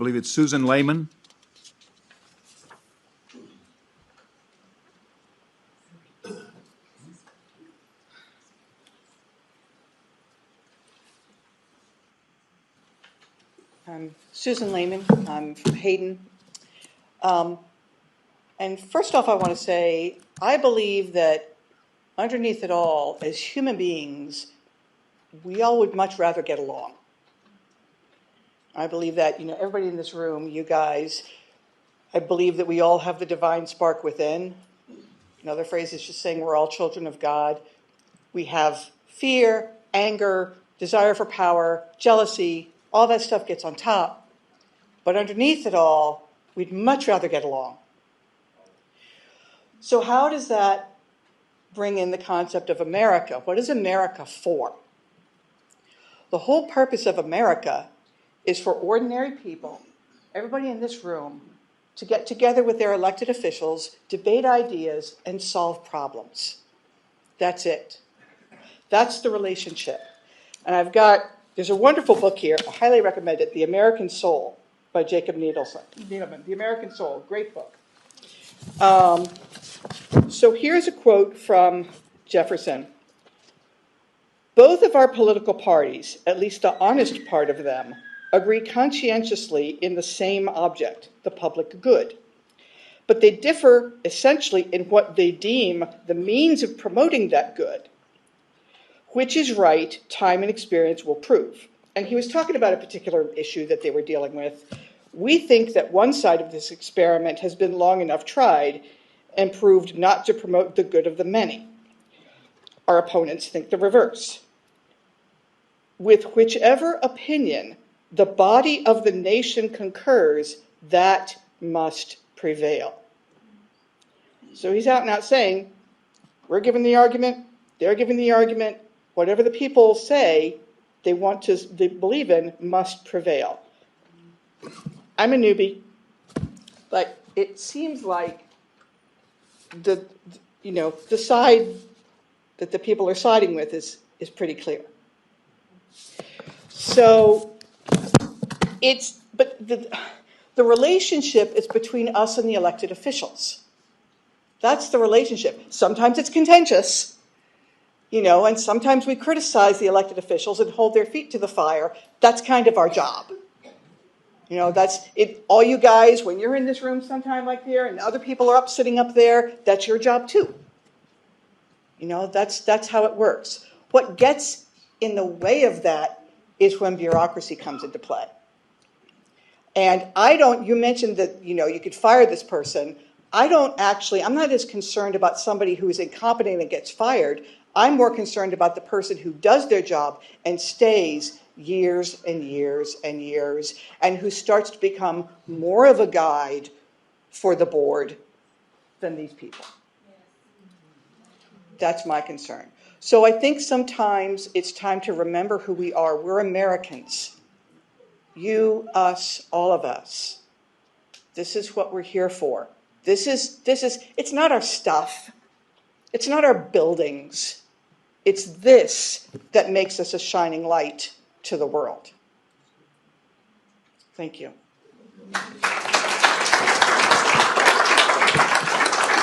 believe it's Susan Lehman. I'm Susan Lehman. I'm from Hayden. And first off, I want to say, I believe that underneath it all, as human beings, we all would much rather get along. I believe that, everybody in this room, you guys, I believe that we all have the divine spark within. Another phrase is just saying we're all children of God. We have fear, anger, desire for power, jealousy, all that stuff gets on top. But underneath it all, we'd much rather get along. So how does that bring in the concept of America? What is America for? The whole purpose of America is for ordinary people, everybody in this room, to get together with their elected officials, debate ideas, and solve problems. That's it. That's the relationship. And there's a wonderful book here, I highly recommend it, The American Soul by Jacob Needleman. The American Soul, great book. So here's a quote from Jefferson. Both of our political parties, at least the honest part of them, agree conscientiously in the same object, the public good. But they differ essentially in what they deem the means of promoting that good. Which is right, time and experience will prove. And he was talking about a particular issue that they were dealing with. We think that one side of this experiment has been long enough tried and proved not to promote the good of the many. Our opponents think the reverse. With whichever opinion the body of the nation concurs, that must prevail. So he's out and out saying, we're giving the argument, they're giving the argument, whatever the people say they believe in must prevail. I'm a newbie, but it seems like the side that the people are siding with is pretty clear. So the relationship is between us and the elected officials. That's the relationship. Sometimes it's contentious, and sometimes we criticize the elected officials and hold their feet to the fire. That's kind of our job. That's it. All you guys, when you're in this room sometime like there and other people are sitting up there, that's your job too. That's how it works. What gets in the way of that is when bureaucracy comes into play. And you mentioned that, you could fire this person. I'm not as concerned about somebody who is incompetent and gets fired. I'm more concerned about the person who does their job and stays years and years and years, and who starts to become more of a guide for the board than these people. That's my concern. So I think sometimes it's time to remember who we are. We're Americans. You, us, all of us. This is what we're here for. It's not our stuff. It's not our buildings. It's this that makes us a shining light to the world. Thank you.